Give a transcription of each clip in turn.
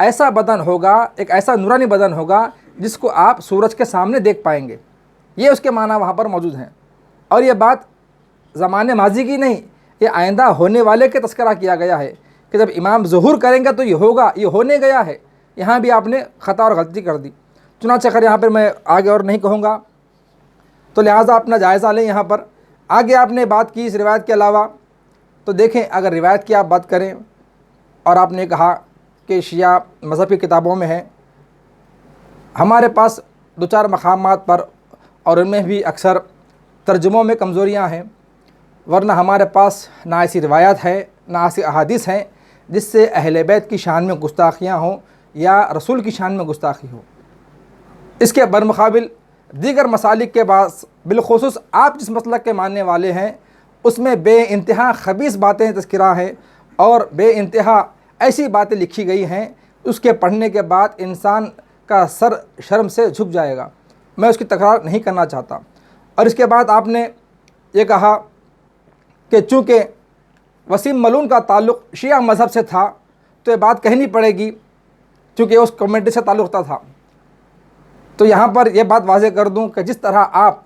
ایسا بدن ہوگا، ایک ایسا نورانی بدن ہوگا جس کو آپ سورج کے سامنے دیکھ پائیں گے۔ یہ اس کے معنی وہاں پر موجود ہیں۔ اور یہ بات زمانے ماضی کی نہیں، یہ آئندہ ہونے والے کے تذکرہ کیا گیا ہے کہ جب امام ظہور کریں گے تو یہ ہوگا، یہ ہونے گیا ہے۔ یہاں بھی آپ نے خطا اور غلطی کر دی، چنانچہ اگر یہاں پر میں آگے اور نہیں کہوں گا تو لہٰذا اپنا جائزہ لیں۔ یہاں پر آگے آپ نے بات کی اس روایت کے علاوہ، تو دیکھیں اگر روایت کی آپ بات کریں اور آپ نے کہا کہ شیعہ مذہب کی کتابوں میں ہے، ہمارے پاس دو چار مقامات پر اور ان میں بھی اکثر ترجموں میں کمزوریاں ہیں، ورنہ ہمارے پاس نہ ایسی روایات ہے نہ ایسی احادیث ہیں جس سے اہل بیت کی شان میں گستاخیاں ہوں یا رسول کی شان میں گستاخی ہو۔ اس کے برمقابل دیگر مسالک کے بعد بالخصوص آپ جس مسلک کے ماننے والے ہیں اس میں بے انتہا خبیث باتیں تذکرہ ہیں اور بے انتہا ایسی باتیں لکھی گئی ہیں، اس کے پڑھنے کے بعد انسان کا سر شرم سے جھک جائے گا۔ میں اس کی تکرار نہیں کرنا چاہتا۔ اور اس کے بعد آپ نے یہ کہا کہ چونکہ وسیم ملون کا تعلق شیعہ مذہب سے تھا تو یہ بات کہنی پڑے گی چونکہ اس کمیونٹی سے تعلق رکھتا تھا۔ تو یہاں پر یہ بات واضح کر دوں کہ جس طرح آپ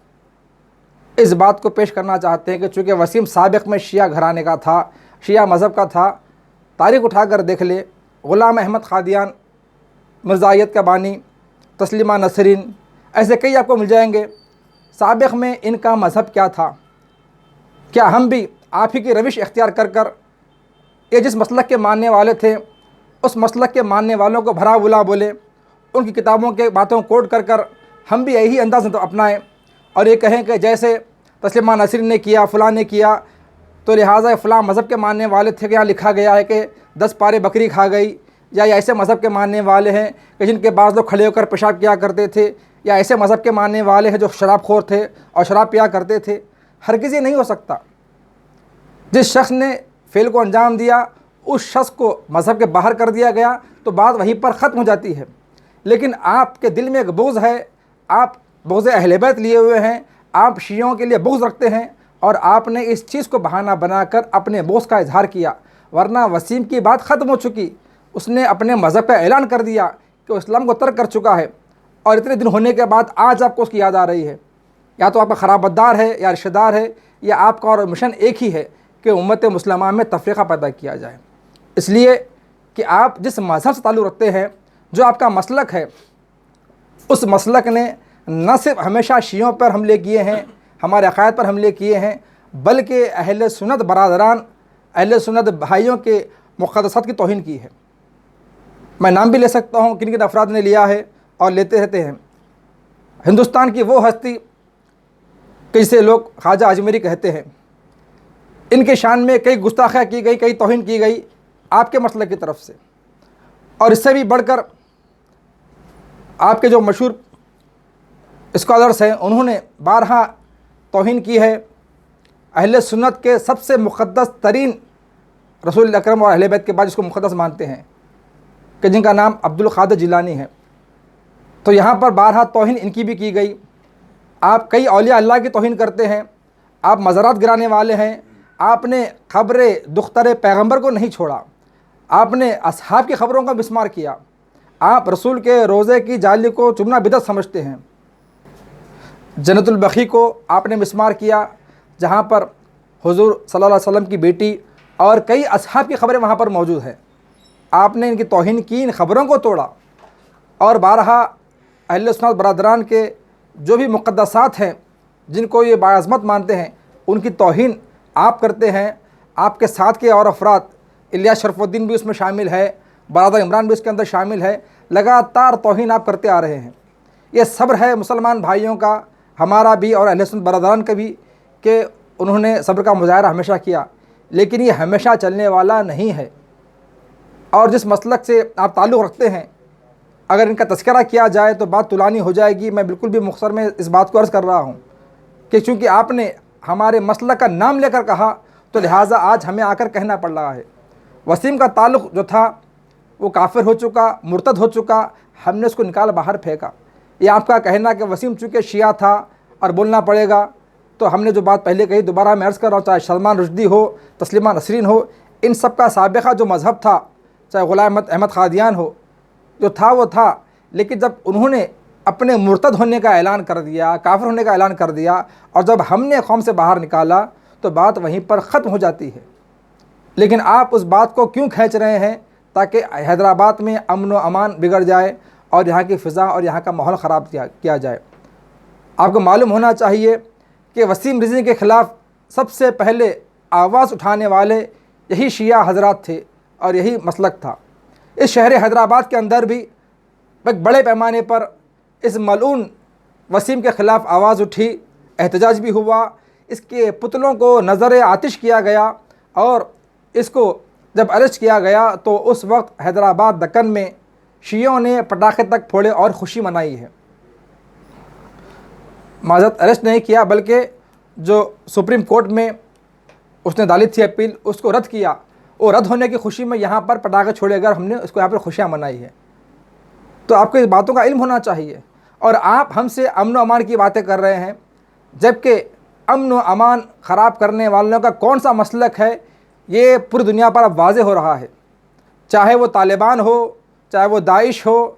اس بات کو پیش کرنا چاہتے ہیں کہ چونکہ وسیم سابق میں شیعہ گھرانے کا تھا، شیعہ مذہب کا تھا، تاریخ اٹھا کر دیکھ لے، غلام احمد قادیان، مرزائیت کا بانی، تسلیمہ نسرین، ایسے کئی آپ کو مل جائیں گے۔ سابق میں ان کا مذہب کیا تھا؟ کیا ہم بھی آپ ہی کی روش اختیار کر کر یہ جس مسلک کے ماننے والے تھے اس مسلک کے ماننے والوں کو بھرا بلا بولے، ان کی کتابوں کے باتوں کو کوٹ کر کر ہم بھی یہی انداز اپنائیں اور یہ کہیں کہ جیسے تسلیمہ نسرین نے کیا، فلاں نے کیا، تو لہٰذا فلاں مذہب کے ماننے والے تھے کہ یہاں لکھا گیا ہے کہ 10 پارے بکری کھا گئی، یا ایسے مذہب کے ماننے والے ہیں کہ جن کے بعض لوگ کھڑے ہو کر پیشاب کیا کرتے تھے، یا ایسے مذہب کے ماننے والے ہیں جو شراب خور تھے اور شراب پیا کرتے تھے۔ ہرگز یہ نہیں ہو سکتا۔ جس شخص نے فعل کو انجام دیا اس شخص کو مذہب کے باہر کر دیا گیا تو بات وہیں پر ختم ہو جاتی ہے۔ لیکن آپ کے دل میں ایک بغض ہے، آپ بغض اہل بیت لیے ہوئے ہیں، آپ شیعوں کے لیے بغض رکھتے ہیں اور آپ نے اس چیز کو بہانہ بنا کر اپنے بغض کا اظہار کیا، ورنہ وسیم کی بات ختم ہو چکی۔ اس نے اپنے مذہب کا اعلان کر دیا کہ وہ اسلام کو ترک کر چکا ہے، اور اتنے دن ہونے کے بعد آج آپ کو اس کی یاد آ رہی ہے۔ یا تو آپ کا خرابت دار ہے یا رشتہ دار ہے، یا آپ کا اور مشن ایک ہی ہے کہ امت مسلمہ میں تفریقہ پیدا کیا جائے۔ اس لیے کہ آپ جس مذہب سے تعلق رکھتے ہیں، جو آپ کا مسلک ہے، اس مسلک نے نہ صرف ہمیشہ شیعوں پر حملے کیے ہیں، ہمارے عقائد پر حملے کیے ہیں، بلکہ اہل سنت برادران، اہل سنت بھائیوں کے مقدسات کی توہین کی ہے۔ میں نام بھی لے سکتا ہوں کن کن افراد نے لیا ہے اور لیتے رہتے ہیں۔ ہندوستان کی وہ ہستی کہ جسے لوگ خواجہ اجمیری کہتے ہیں، ان کے شان میں کئی گستاخیاں کی گئی، کئی توہین کی گئی آپ کے مسلک کی طرف سے، اور اس سے بھی بڑھ کر آپ کے جو مشہور اسکالرس ہیں انہوں نے بارہا توہین کی ہے اہل سنت کے سب سے مقدس ترین رسول اکرم اور اہل بیت کے بعد جس کو مقدس مانتے ہیں، کہ جن کا نام عبد القادر جیلانی ہے۔ تو یہاں پر بارہا توہین ان کی بھی کی گئی۔ آپ کئی اولیاء اللہ کی توہین کرتے ہیں، آپ مزارات گرانے والے ہیں، آپ نے قبر دختر پیغمبر کو نہیں چھوڑا، آپ نے اصحاب کی خبروں کا مسمار کیا، آپ رسول کے روضے کی جالی کو چبنا بدعت سمجھتے ہیں، جنت البقیع کو آپ نے مسمار کیا جہاں پر حضور صلی اللہ علیہ وسلم کی بیٹی اور کئی اصحاب کی خبریں وہاں پر موجود ہیں، آپ نے ان کی توہین کی، ان خبروں کو توڑا، اور بارہا اہل سنت برادران کے جو بھی مقدسات ہیں جن کو یہ باعظمت مانتے ہیں ان کی توہین آپ کرتے ہیں۔ آپ کے ساتھ کے اور افراد، الیاس شرف الدین بھی اس میں شامل ہے، برادر عمران بھی اس کے اندر شامل ہے، لگاتار توہین آپ کرتے آ رہے ہیں۔ یہ صبر ہے مسلمان بھائیوں کا، ہمارا بھی اور اہل سنت برادران کا بھی، کہ انہوں نے صبر کا مظاہرہ ہمیشہ کیا، لیکن یہ ہمیشہ چلنے والا نہیں ہے۔ اور جس مسلک سے آپ تعلق رکھتے ہیں اگر ان کا تذکرہ کیا جائے تو بات طولانی ہو جائے گی۔ میں بالکل بھی مختصر میں اس بات کو عرض کر رہا ہوں کہ چونکہ آپ نے ہمارے مسلک کا نام لے کر کہا تو لہٰذا آج ہمیں آ کر کہنا پڑ رہا ہے۔ وسیم کا تعلق جو تھا وہ کافر ہو چکا، مرتد ہو چکا، ہم نے اس کو نکال باہر پھینکا۔ یہ آپ کا کہنا کہ وسیم چونکہ شیعہ تھا اور بولنا پڑے گا، تو ہم نے جو بات پہلے کہی دوبارہ میں عرض کر رہا ہوں، چاہے سلمان رشدی ہو، تسلیمہ نسرین ہو، ان سب کا سابقہ جو مذہب تھا، چاہے غلام احمد قادیان ہو، جو تھا وہ تھا، لیکن جب انہوں نے اپنے مرتد ہونے کا اعلان کر دیا، کافر ہونے کا اعلان کر دیا، اور جب ہم نے قوم سے باہر نکالا تو بات وہیں پر ختم ہو جاتی ہے۔ لیکن آپ اس بات کو کیوں کھینچ رہے ہیں؟ تاکہ حیدرآباد میں امن و امان بگڑ جائے اور یہاں کی فضا اور یہاں کا ماحول خراب کیا جائے۔ آپ کو معلوم ہونا چاہیے کہ وسیم رضوی کے خلاف سب سے پہلے آواز اٹھانے والے یہی شیعہ حضرات تھے اور یہی مسلک تھا۔ اس شہر حیدرآباد کے اندر بھی ایک بڑے پیمانے پر اس ملعون وسیم کے خلاف آواز اٹھی، احتجاج بھی ہوا، اس کے پتلوں کو نظر آتش کیا گیا، اور اس کو جب اریسٹ کیا گیا تو اس وقت حیدرآباد دکن میں شیعوں نے پٹاخے تک پھوڑے اور خوشی منائی ہے۔ معذرت، اریسٹ نہیں کیا بلکہ جو سپریم کورٹ میں اس نے ڈالی تھی اپیل، اس کو رد کیا، وہ رد ہونے کی خوشی میں یہاں پر پٹاخے چھوڑے گئے، ہم نے اس کو یہاں پر خوشیاں منائی ہے۔ تو آپ کو اس باتوں کا علم ہونا چاہیے، اور آپ ہم سے امن و امان کی باتیں کر رہے ہیں، جبکہ امن و امان خراب کرنے والوں کا کون سا مسلک ہے یہ پوری دنیا پر اب واضح ہو رہا ہے۔ چاہے وہ طالبان ہو، چاہے وہ داعش ہو،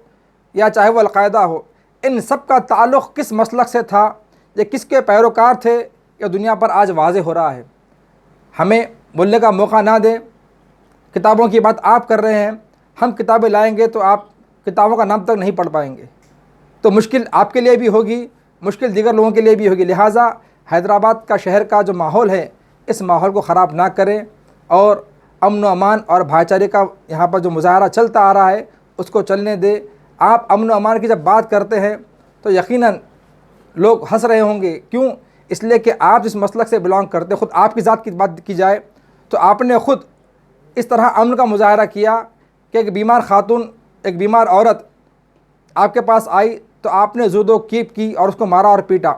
یا چاہے وہ القاعدہ ہو، ان سب کا تعلق کس مسلک سے تھا، یہ کس کے پیروکار تھے، یہ دنیا پر آج واضح ہو رہا ہے۔ ہمیں بولنے کا موقع نہ دیں۔ کتابوں کی بات آپ کر رہے ہیں، ہم کتابیں لائیں گے تو آپ کتابوں کا نام تک نہیں پڑھ پائیں گے، تو مشکل آپ کے لیے بھی ہوگی، مشکل دیگر لوگوں کے لیے بھی ہوگی۔ لہٰذا حیدرآباد کا شہر کا جو ماحول ہے، اس ماحول کو خراب نہ کریں، اور امن و امان اور بھائی چارے کا یہاں پر جو مظاہرہ چلتا آ رہا ہے اس کو چلنے دے۔ آپ امن و امان کی جب بات کرتے ہیں تو یقیناً لوگ ہنس رہے ہوں گے، کیوں؟ اس لیے کہ آپ جس مسلک سے بلانگ کرتے، خود آپ کی ذات کی بات کی جائے تو آپ نے خود اس طرح امن کا مظاہرہ کیا کہ ایک بیمار خاتون، ایک بیمار عورت آپ کے پاس آئی تو آپ نے زود و کیپ کی اور اس کو مارا اور پیٹا،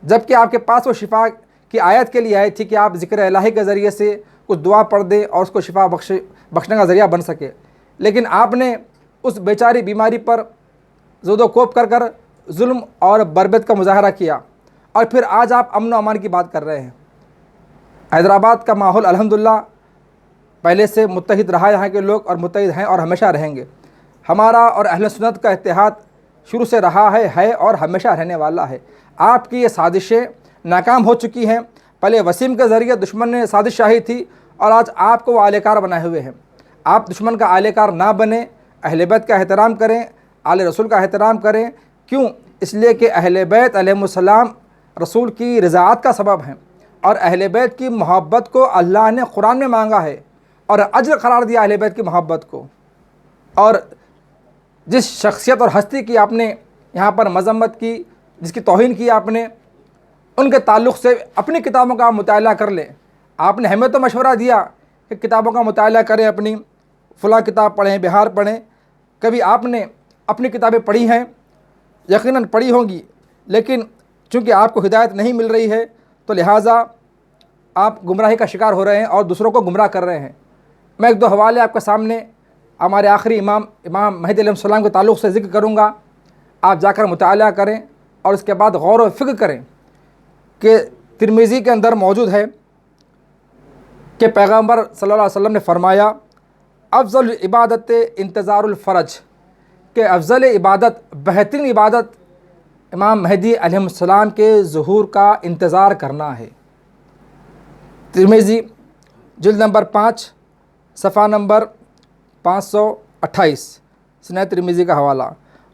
جبکہ آپ کے پاس وہ شفا کی آیت کے لیے آئی تھی کہ آپ ذکر الہی کے ذریعے سے کچھ دعا پڑھ دیں اور اس کو شفا بخشنے کا ذریعہ بن سکے، لیکن آپ نے اس بیچاری بیماری پر زود و کوپ کر ظلم اور بربد کا مظاہرہ کیا، اور پھر آج آپ امن و امان کی بات کر رہے ہیں۔ حیدرآباد کا ماحول الحمدللہ پہلے سے متحد رہا، یہاں کے لوگ اور متحد ہیں اور ہمیشہ رہیں گے۔ ہمارا اور اہل سنت کا اتحاد شروع سے رہا ہے اور ہمیشہ رہنے والا ہے۔ آپ کی یہ سازشیں ناکام ہو چکی ہیں، پہلے وسیم کے ذریعے دشمن نے سازش شاہی تھی، اور آج آپ کو وہ اہل کار بنائے ہوئے ہیں۔ آپ دشمن کا اہل کار نہ بنیں، اہل بیت کا احترام کریں، آل رسول کا احترام کریں۔ کیوں؟ اس لیے کہ اہل بیت علیہم السلام رسول کی رضاعت کا سبب ہیں، اور اہل بیت کی محبت کو اللہ نے قرآن میں مانگا ہے اور اجر قرار دیا اہل بیت کی محبت کو۔ اور جس شخصیت اور ہستی کی آپ نے یہاں پر مذمت کی، جس کی توہین کی آپ نے، ان کے تعلق سے اپنی کتابوں کا مطالعہ کر لیں۔ آپ نے ہمیں تو مشورہ دیا کہ کتابوں کا مطالعہ کریں، اپنی فلاں کتاب پڑھیں، بہار پڑھیں، کبھی آپ نے اپنی کتابیں پڑھی ہیں؟ یقیناً پڑھی ہوں گی، لیکن چونکہ آپ کو ہدایت نہیں مل رہی ہے تو لہٰذا آپ گمراہی کا شکار ہو رہے ہیں اور دوسروں کو گمراہ کر رہے ہیں۔ میں ایک دو حوالے آپ کے سامنے ہمارے آخری امام مہدی علیہ السلام کے تعلق سے ذکر کروں گا، آپ جا کر مطالعہ کریں اور اس کے بعد غور و فکر کریں کہ ترمذی کے اندر موجود ہے کہ پیغمبر صلی اللہ علیہ وسلم نے فرمایا، افضل عبادت انتظار الفرج، کہ افضل عبادت، بہترین عبادت امام مہدی علیہ السلام کے ظہور کا انتظار کرنا ہے۔ ترمذی جلد نمبر 5 صفحہ نمبر 528، سنن ترمذی کا حوالہ۔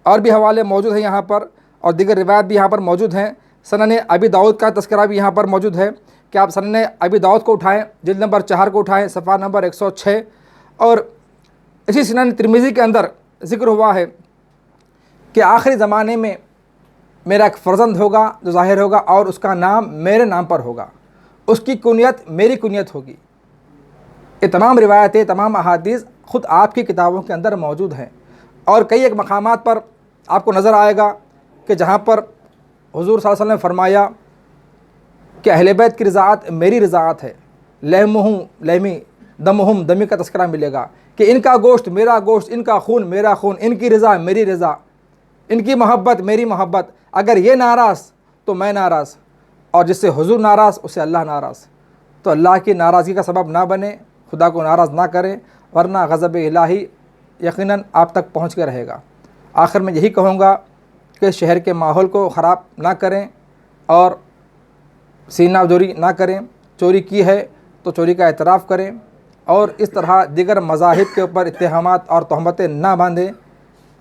اور بھی حوالے موجود ہیں یہاں پر، اور دیگر روایت بھی یہاں پر موجود ہیں۔ سنن ابی داؤد کا تذکرہ بھی یہاں پر موجود ہے کہ آپ سنن ابی داؤد کو اٹھائیں، جلد نمبر 4 کو اٹھائیں، صفحہ نمبر 106۔ اور اسی سنن ترمذی کے اندر ذکر ہوا ہے کہ آخری زمانے میں میرا ایک فرزند ہوگا جو ظاہر ہوگا، اور اس کا نام میرے نام پر ہوگا، اس کی کنیت میری کنیت ہوگی۔ یہ تمام روایتیں، تمام احادیث خود آپ کی کتابوں کے اندر موجود ہیں، اور کئی ایک مقامات پر آپ کو نظر آئے گا کہ جہاں پر حضور صلی اللہ علیہ وسلم نے فرمایا کہ اہل بیت کی رضاعت میری رضاعت ہے، لحمہم لحمی دمہم دمی کا تذکرہ ملے گا کہ ان کا گوشت میرا گوشت، ان کا خون میرا خون، ان کی رضا میری رضا، ان کی محبت میری محبت۔ اگر یہ ناراض تو میں ناراض، اور جس سے حضور ناراض اسے اللہ ناراض۔ تو اللہ کی ناراضگی کا سبب نہ بنے، خدا کو ناراض نہ کریں، ورنہ غضب الہی یقیناً آپ تک پہنچ کے رہے گا۔ آخر میں یہی کہوں گا کہ شہر کے ماحول کو خراب نہ کریں اور سینہ چوری نہ کریں، چوری کی ہے تو چوری کا اعتراف کریں، اور اس طرح دیگر مذاہب کے اوپر اتہامات اور تہمتیں نہ باندھیں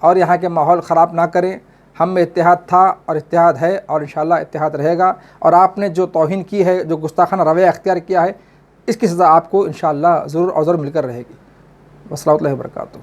اور یہاں کے ماحول خراب نہ کریں۔ ہم میں اتحاد تھا اور اتحاد ہے اور انشاءاللہ اتحاد رہے گا، اور آپ نے جو توہین کی ہے، جو گستاخانہ رویہ اختیار کیا ہے، اس کی سزا آپ کو انشاءاللہ ضرور اور ضرور مل کر رہے گی۔ والسلام اللہ وبرکاتہ۔